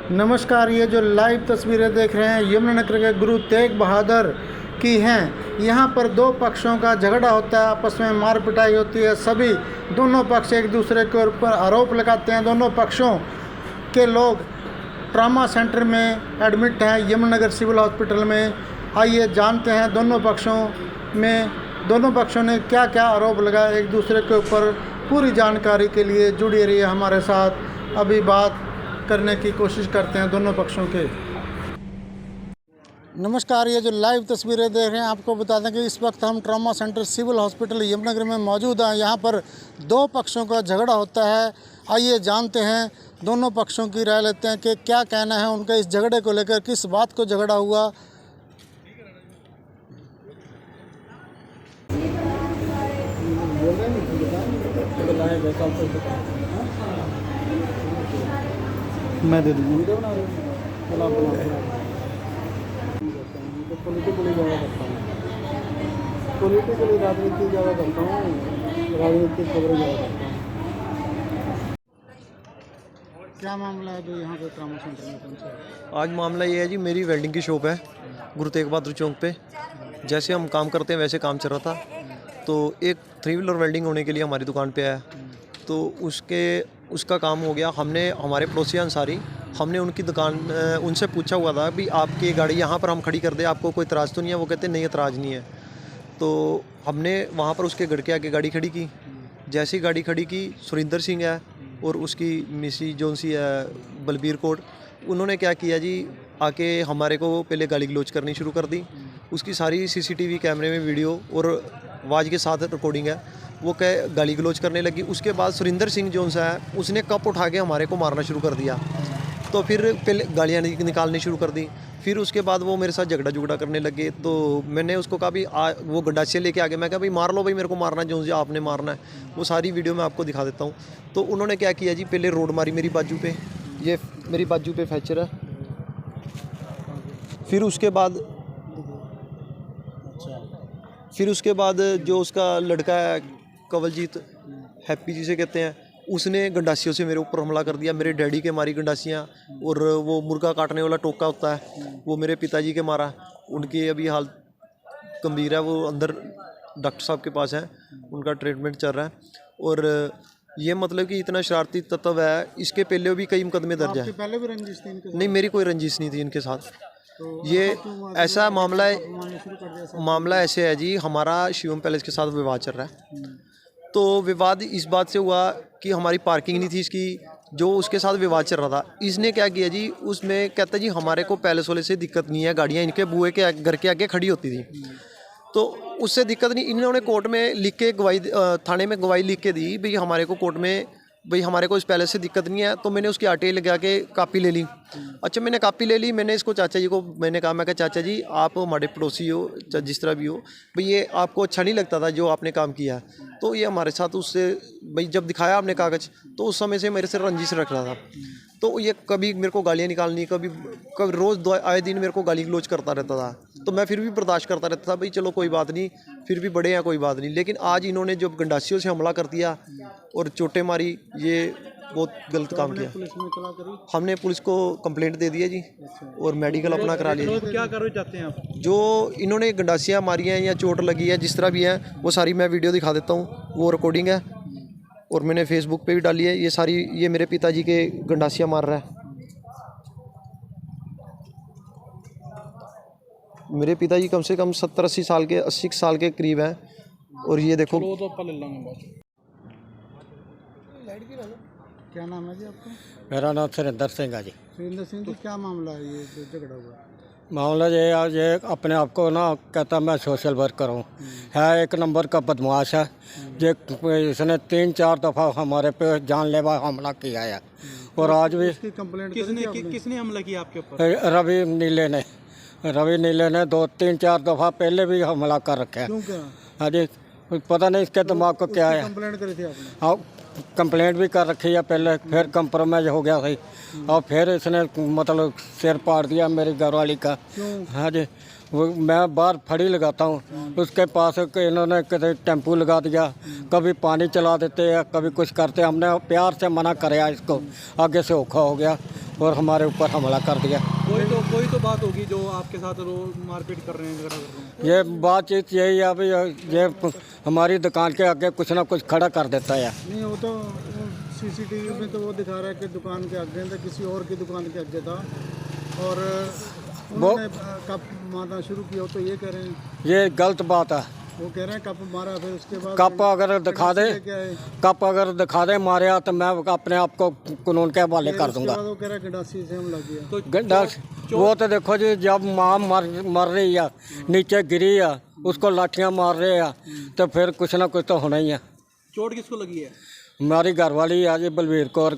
नमस्कार, ये जो लाइव तस्वीरें देख रहे हैं यमुनानगर के गुरु तेग बहादुर की हैं। यहाँ पर दो पक्षों का झगड़ा होता है, आपस में मार पिटाई होती है। सभी दोनों पक्ष एक दूसरे के ऊपर आरोप लगाते हैं। दोनों पक्षों के लोग ट्रॉमा सेंटर में एडमिट हैं यमुनानगर सिविल हॉस्पिटल में। आइए जानते हैं दोनों पक्षों ने क्या क्या आरोप लगाए एक दूसरे के ऊपर। पूरी जानकारी के लिए जुड़ी रहिए हमारे साथ। अभी बात करने की कोशिश करते हैं दोनों पक्षों के। नमस्कार, ये जो लाइव तस्वीरें देख रहे हैं, आपको बता दें कि इस वक्त हम trauma centre civil hospital Yamunanagar में मौजूद हैं। यहाँ पर दो पक्षों का झगड़ा होता है। आइए जानते हैं, दोनों पक्षों की राय लेते हैं कि क्या कहना है उनका इस झगड़े को लेकर, किस बात को झगड़ा हुआ। मैं दे दूँगा। पॉलिटिकली राजनीति ज़्यादा करता हूँ, राजनीतिक खबरें ज़्यादा करता हूँ। क्या मामला है जो यहाँ पे ट्रॉमा सेंटर में पहुँचा? आज मामला ये है जी, मेरी वेल्डिंग की शॉप है गुरु तेग बहादुर चौक पे। जैसे हम काम करते हैं वैसे काम चल रहा था, तो एक 3 व्हीलर वेल्डिंग होने के लिए हमारी दुकान पे आया। तो उसका काम हो गया। हमने हमारे पड़ोसी अंसारी, हमने उनकी दुकान उनसे पूछा हुआ था भी आपकी गाड़ी यहाँ पर हम खड़ी कर दें, आपको कोई इतराज़ तो नहीं है? वो कहते नहीं, इतराज़ नहीं है। तो हमने वहाँ पर उसके घर के आगे गाड़ी खड़ी की। जैसी गाड़ी खड़ी की, सुरिंदर सिंह है और उसकी मिसी जोनसी है बलबीर कोट, उन्होंने क्या किया जी, आके हमारे को पहले गाली गलौज करनी शुरू कर दी। उसकी सारी सीसीटीवी कैमरे में वीडियो और आवाज़ के साथ रिकॉर्डिंग है। वो गाली गलौज करने लगी। उसके बाद सुरिंदर सिंह जोन सा है, उसने कप उठा के हमारे को मारना शुरू कर दिया। तो फिर पहले गालियाँ निकालनी शुरू कर दी। फिर उसके बाद वो मेरे साथ झगड़ा करने लगे। तो मैंने उसको कहा भी वो गंडासे लेके आ गए। मैं कहा भाई मार लो भाई, मेरे को मारना है, जो से आपने मारना है। वो सारी वीडियो मैं आपको दिखा देता हूँ। तो उन्होंने क्या किया जी, पहले रोड मारी मेरी बाजू पे, ये मेरी बाजू पे फ्रैक्चर है। फिर उसके बाद जो उसका लड़का है कवलजीत, हैप्पी जिसे कहते हैं, उसने गंडासियों से मेरे ऊपर हमला कर दिया। मेरे डैडी के मारी गंडासियाँ, और वो मुर्गा काटने वाला टोका होता है वो मेरे पिताजी के मारा। उनकी अभी हालत गंभीर है, वो अंदर डॉक्टर साहब के पास है, उनका ट्रीटमेंट चल रहा है। और ये मतलब कि इतना शरारती तत्व है। इसके पहले भी कई मुकदमे दर्ज हैं। पहले भी रंजिश थी इनके साथ? नहीं, मेरी कोई रंजिश नहीं थी इनके साथ। तो ये ऐसा मामला ऐसे है जी, हमारा शिवम पैलेस के साथ विवाद चल रहा है। तो विवाद इस बात से हुआ कि हमारी पार्किंग नहीं थी इसकी, जो उसके साथ विवाद चल रहा था। इसने क्या किया जी, उसमें कहता जी हमारे को पैलेस वाले से दिक्कत नहीं है, गाड़ियाँ इनके बुए के घर के आगे खड़ी होती थी, तो उससे दिक्कत नहीं। इन्होंने कोर्ट में लिख के गवाही, थाने में गवाही लिख के दी भाई हमारे को कोर्ट में, भाई हमारे को इस पैलेस से दिक्कत नहीं है। तो मैंने उसकी आरटीआई लगा के कापी ले ली। अच्छा, मैंने कापी ले ली। मैंने इसको चाचा जी को मैंने कहा, मैं कहा चाचा जी आप हमारे पड़ोसी हो, जिस तरह भी हो, भाई ये आपको अच्छा नहीं लगता था जो आपने काम किया। तो ये हमारे साथ उससे भाई जब दिखाया आपने कागज़, तो उस समय से मेरे से रंजिश रख रहा था। तो ये कभी मेरे को गालियाँ निकालनी, कभी रोज़ आए दिन मेरे को गाली गलौज करता रहता था। तो मैं फिर भी बर्दाश्त करता रहता था, भाई चलो कोई बात नहीं, फिर भी बड़े हैं, कोई बात नहीं। लेकिन आज इन्होंने जब गंडासियों से हमला कर दिया और चोटें मारी, ये बहुत गलत काम किया। पुलिस में इत्तला करी? हमने पुलिस को कंप्लेंट दे दी है जी, और मेडिकल अपना करा लिया। तो क्या कार्रवाई चाहते हैं आप? जो इन्होंने गंडासियाँ मारी हैं या चोट लगी है, जिस तरह भी है, वो सारी मैं वीडियो दिखा देता हूँ। वो रिकॉर्डिंग है और मैंने फेसबुक पे भी डाली है। ये सारी, ये मेरे पिताजी के गंडासियाँ मार रहा है। मेरे पिताजी कम से कम 70-80 साल के, 80 साल के करीब हैं। और ये देखो। क्या नाम है जी आपका? मेरा नाम सुरिंदर सिंह है जी। सुरिंदर सिंह जी, क्या मामला है ये जो झगड़ा हुआ? मामला ये आज ये अपने आप को ना कहता मैं सोशल वर्कर हूँ, है एक नंबर का बदमाश है। ये इसने 3-4 दफ़ा हमारे पे जानलेवा हमला किया है। और आज भी कंप्लेंट किसने हमला किया आपके ऊपर? रवि नीले ने 2-3-4 दफ़ा पहले भी हमला कर रखे है। क्यों क्या? हाँ जी, पता नहीं इसके दिमाग को क्या है। कंप्लेंट करी थी आपने? हाँ, कंप्लेंट भी कर रखी है पहले, फिर कंप्रोमाइज हो गया सही, और फिर इसने मतलब सिर पाड़ दिया मेरी घरवाली का। क्यों? हाँ जी, वो मैं बाहर फड़ी लगाता हूँ, उसके पास इन्होंने कभी टेम्पू लगा दिया, कभी पानी चला देते हैं, कभी कुछ करते। हमने प्यार से मना कराया इसको, आगे से औखा हो गया और हमारे ऊपर हमला कर दिया। कोई तो बात होगी जो आपके साथ मारपीट कर रहे हैं, झगड़ा कर रहे हैं। ये बातचीत यही है, अभी ये हमारी दुकान के आगे कुछ ना कुछ खड़ा कर देता है। नहीं, वो तो सीसीटीवी में तो वो दिखा रहा है कि दुकान के आगे था, किसी और की दुकान के आगे था, और उन्होंने कप मारना शुरू किया। तो ये कह रहे हैं, ये गलत बात है। वो कह रहे हैं कप मारा, फिर उसके बाद कप अगर दिखा दे, क्या है, कप अगर दिखा दे मारे तो मैं अपने आप को कानून के हवाले कर दूंगा। वो कह रहा है गंडासी से हमला किया। तो गंडास वो तो देखो जी, जब माँ मर रही है, नीचे गिरी है, उसको लाठियाँ मार रहे हैं, तो फिर कुछ ना कुछ तो होना ही है। चोट किसको लगी है? हमारी घरवाली है जी बलवीर कौर,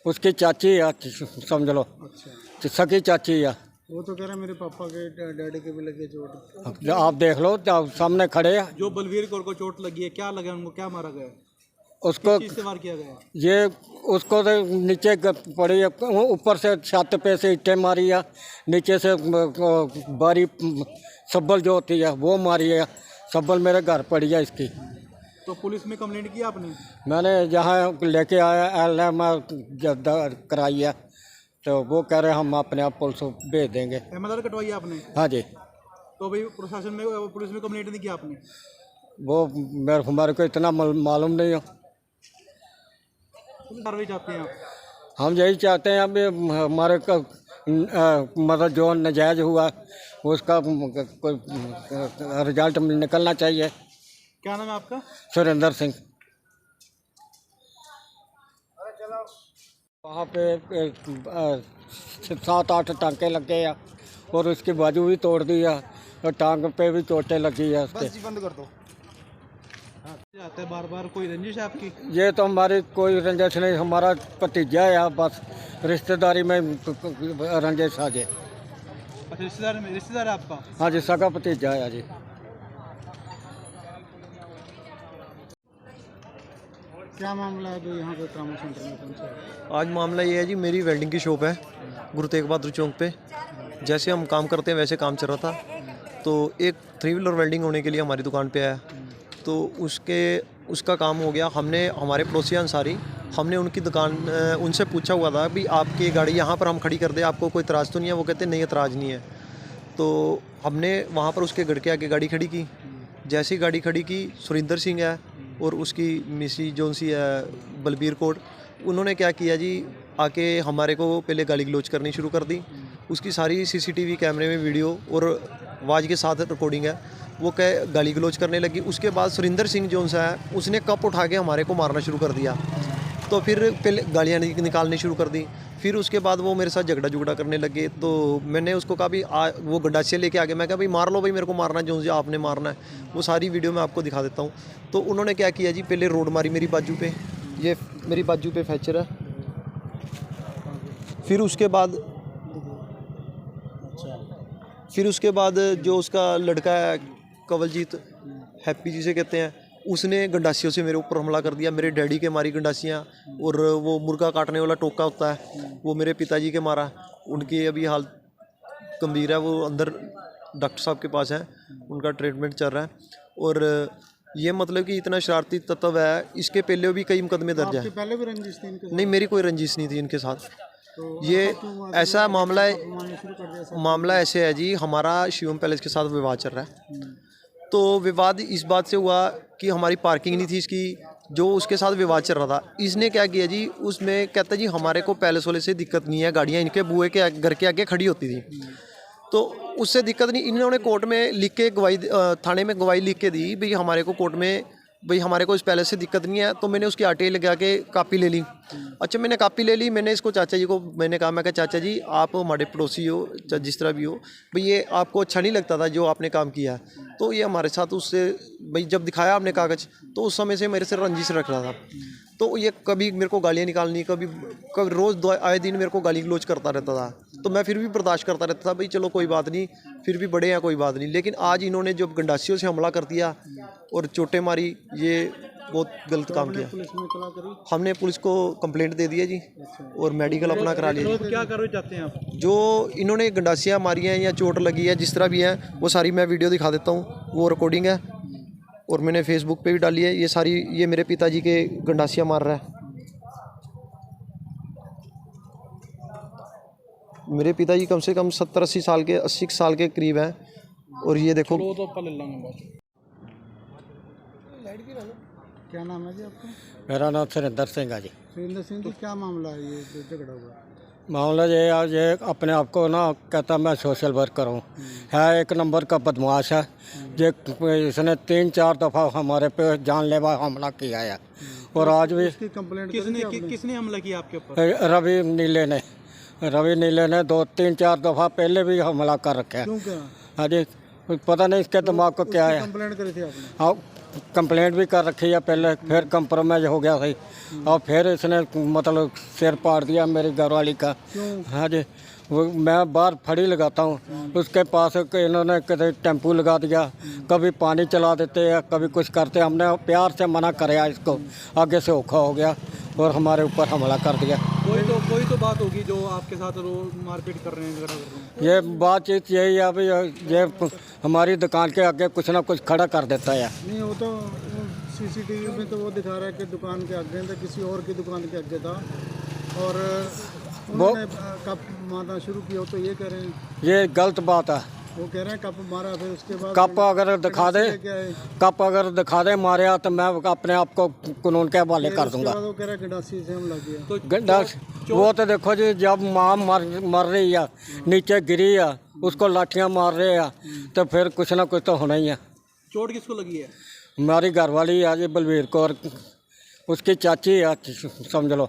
उसकी चाची है, समझ लो। अच्छा, सकी चाची है। वो तो कह रहा है मेरे पापा के डैडी के भी लगे चोट। आप देख लो, आप सामने खड़े हैं। जो बलवीर कौर को चोट लगी है, क्या लगा उनको, क्या मारा गया, उसको किस चीज़ से वार किया गया? ये उसको तो नीचे पड़ी है, ऊपर से छत पे से ईंटें मारी है, नीचे से बारी सब्बल जो होती है वो मारी है। सब्बल मेरे घर पड़ी है इसकी। तो पुलिस में कंप्लेंट की आपने? मैंने जहाँ लेके आया एलएम कराई है, तो वो कह रहे हम अपने आप पुलिस को भेज देंगे। एमएलआर कटवाई है आपने? हाँ जी। तो भाई प्रशासन में, पुलिस में कंप्लेंट नहीं किया आपने? वो हमारे को इतना मालूम नहीं हो। कार्रवाई चाहते हैं आप? हम यही चाहते हैं अभी हमारे का मतलब जो नजायज़ हुआ उसका कोई रिजल्ट निकलना चाहिए। क्या नाम है आपका? सुरेंद्र सिंह। वहाँ पे 7-8 टांके लगे हैं और उसकी बाजू भी तोड़ दी है और टांग पे भी चोटें लगी है उसके। बंद कर दो। जाते बार बार, कोई रंजिश है आपकी? ये तो हमारी कोई रंजिश नहीं, हमारा भतीजा है, बस रिश्तेदारी में रंजिश आ जाए। अच्छा, रिश्तेदार है आपका? हाँ जी, सगा भतीजा है जी। क्या मामला है जो यहाँ पे ट्रामा सेंटर में पहुँचा? आज मामला ये है जी, मेरी वेल्डिंग की शॉप है गुरु तेग बहादुर चौक पे। जैसे हम काम करते हैं वैसे काम चल रहा था, तो एक 3 व्हीलर वेल्डिंग होने के लिए हमारी दुकान पे आया। तो उसका काम हो गया। हमने हमारे पड़ोसी अंसारी, हमने उनकी दुकान उनसे पूछा हुआ था भी आपकी गाड़ी यहाँ पर हम खड़ी कर दें, आपको कोई इतराज़ तो नहीं है? वो कहते नहीं, इतराज़ नहीं है। तो हमने वहाँ पर उसके घर के आगे गाड़ी खड़ी की। जैसी गाड़ी खड़ी की, सुरेंद्र सिंह है और उसकी मिसी जोन सी है बलबीर कौर, उन्होंने क्या किया जी, आके हमारे को पहले गाली गलौज करनी शुरू कर दी। उसकी सारी सीसीटीवी कैमरे में वीडियो और आवाज़ के साथ रिकॉर्डिंग है, वो कह गाली गलौज करने लगी। उसके बाद सुरेंद्र सिंह जोन सा है, उसने कप उठा के हमारे को मारना शुरू कर दिया। तो फिर पहले गालियाँ निकालनी शुरू कर दी। फिर उसके बाद वो मेरे साथ झगड़ा करने लगे। तो मैंने उसको कहा भी वो गंडासे लेके आ गए। मैं कहा भाई मार लो भाई, मेरे को मारना जो आपने मारना है। वो सारी वीडियो मैं आपको दिखा देता हूँ। तो उन्होंने क्या किया जी, पहले रोड मारी मेरी बाजू पे, ये मेरी बाजू पे फ्रैक्चर है। फिर उसके बाद जो उसका लड़का है कवलजीत, हैप्पी जिसे कहते हैं, उसने गंडासियों से मेरे ऊपर हमला कर दिया। मेरे डैडी के मारी गंडासियाँ, और वो मुर्गा काटने वाला टोका होता है वो मेरे पिताजी के मारा। उनकी अभी हालत गंभीर है, वो अंदर डॉक्टर साहब के पास है, उनका ट्रीटमेंट चल रहा है। और ये मतलब कि इतना शरारती तत्व है। इसके पहले भी कई मुकदमे दर्ज है। पहले भी रंजिश थी इनके? नहीं, मेरी कोई रंजिश नहीं थी इनके साथ। ये ऐसा मामला ऐसे है जी, हमारा शिवम पैलेस के साथ विवाद चल रहा है। तो विवाद इस बात से हुआ कि हमारी पार्किंग नहीं थी इसकी, जो उसके साथ विवाद चल रहा था। इसने क्या किया जी, उसमें कहता जी हमारे को पैलेस वाले से दिक्कत नहीं है, गाड़ियाँ इनके बुए के घर के आगे खड़ी होती थी, तो उससे दिक्कत नहीं। इन्होंने कोर्ट में लिख के गवाही, थाने में गवाही लिख के दी भाई हमारे को कोर्ट में, भाई हमारे को इस पैलेस से दिक्कत नहीं है। तो मैंने उसकी आरटीआई लगा के कापी ले ली। अच्छा, मैंने कापी ले ली। मैंने इसको चाचा जी को मैंने कहा, मैं चाचा जी आप हमारे पड़ोसी हो, जिस तरह भी हो, भाई ये आपको अच्छा नहीं लगता था जो आपने काम किया। तो ये हमारे साथ उससे भाई जब दिखाया आपने कागज़, तो उस समय से मेरे से रंजिश रख रहा था। तो ये कभी मेरे को गालियाँ निकालनी, कभी रोज़ आए दिन मेरे को गाली गलौज करता रहता था। तो मैं फिर भी बर्दाश्त करता रहता था, भाई चलो कोई बात नहीं, फिर भी बड़े हैं, कोई बात नहीं। लेकिन आज इन्होंने जब गंडासियों से हमला कर दिया और चोटें मारी, ये बहुत गलत काम किया। पुलिस में इतला करी? हमने पुलिस को कंप्लेंट दे दी है जी और मेडिकल अपना करा लिया तो क्या करना चाहते हैं आप? जो इन्होंने गंडासियाँ मारी हैं या चोट लगी है जिस तरह भी है वो सारी मैं वीडियो दिखा देता हूँ, वो रिकॉर्डिंग है और मैंने फेसबुक पे भी डाली है। ये सारी ये मेरे पिताजी के गंडासियाँ मार रहा है। मेरे पिताजी कम से कम 70-80 साल के 80 साल के करीब हैं और ये देखो। वो तो पल लेंगे। क्या नाम है जी आपका? मेरा नाम सुरेंद्र सिंह है जी। सुरेंद्र सिंह जी, क्या मामला है ये जो झगड़ा हुआ? मामला ये है, ये अपने आप को ना कहता मैं सोशल वर्कर हूँ, है एक नंबर का बदमाश है। ये इसने 3-4 दफ़ा हमारे पे जानलेवा हमला किया है और आज भी इसकी कंप्लेंट किसने हमला किया आपके ऊपर? रवि नीले ने 2-3-4 दफ़ा पहले भी हमला कर रखे हैं। क्यों क्या हाँ जी, पता नहीं इसके दिमाग को क्या है। कंप्लेंट करी थी आपने? हाँ, कंप्लेंट भी कर रखी है पहले, फिर कंप्रोमाइज हो गया सही और फिर इसने मतलब सिर पाड़ दिया मेरी घरवाली का। हाँ जी, वो मैं बाहर फड़ी लगाता हूँ, उसके पास इन्होंने कभी टेम्पू लगा दिया, कभी पानी चला देते हैं, कभी कुछ करते। हमने प्यार से मना कराया इसको, आगे से औखा हो गया और हमारे ऊपर हमला कर दिया। कोई तो बात होगी जो आपके साथ रोज मारपीट कर रहे हैं, झगड़ा कर रहे हैं। ये बातचीत यही है अभी, ये हमारी दुकान के आगे कुछ ना कुछ खड़ा कर देता है। नहीं, वो तो सीसीटीवी में तो वो दिखा रहा है कि दुकान के आगे था, किसी और की दुकान के आगे था और उन्होंने कप मारना शुरू किया। हो तो ये कह रहे हैं, ये गलत बात है। वो कह रहे हैं कप मारा, फिर उसके बाद कप अगर दिखा दे मारे तो मैं अपने आप को कानून के हवाले कर दूंगा। वो कह रहा है गंडासी से हमला किया। तो गंडास वो तो देखो जी, जब माँ मर रही है, नीचे गिरी है, उसको लाठियाँ मार रहे हैं तो फिर कुछ ना कुछ तो होना ही है। चोट किसको लगी है? हमारी घरवाली है जी बलवीर कौर, उसकी चाची है, समझ लो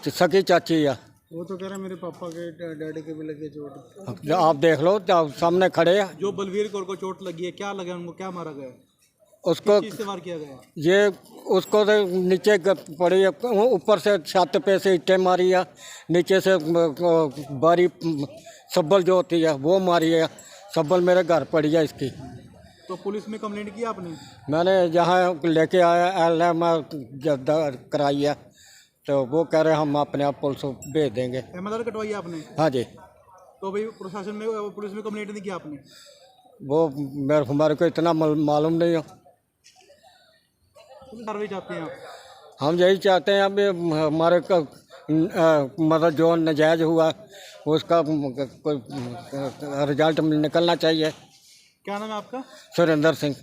सकी चाची है। वो तो कह रहा है मेरे पापा के डैडी के भी लगे चोट। आप देख लो, आप सामने खड़े हैं। जो बलवीर कौर को चोट लगी है, क्या लगा उनको, क्या मारा गया? उसको किस चीज़ से वार किया गया? ये उसको तो नीचे पड़ी है, ऊपर से छत पे से ईंटें मारी है, नीचे से बारी सब्बल जो होती है वो मारी है। सब्बल मेरे घर पड़ी है इसकी। तो पुलिस में कंप्लेंट की आपने? मैंने जहाँ लेके आया एल कराई है तो वो कह रहे हम अपने आप पुलिस को भेज देंगे। एमएलआर कटवाई आपने? हाँ जी। तो भाई प्रशासन में पुलिस में कंप्लेंट नहीं की आपने? वो हमारे को इतना मालूम नहीं हो। कार्रवाई चाहते हैं आप? हम यही चाहते हैं अभी हमारे का मतलब जो नजायज़ हुआ उसका कोई रिजल्ट निकलना चाहिए। क्या नाम है आपका? सुरेंद्र सिंह।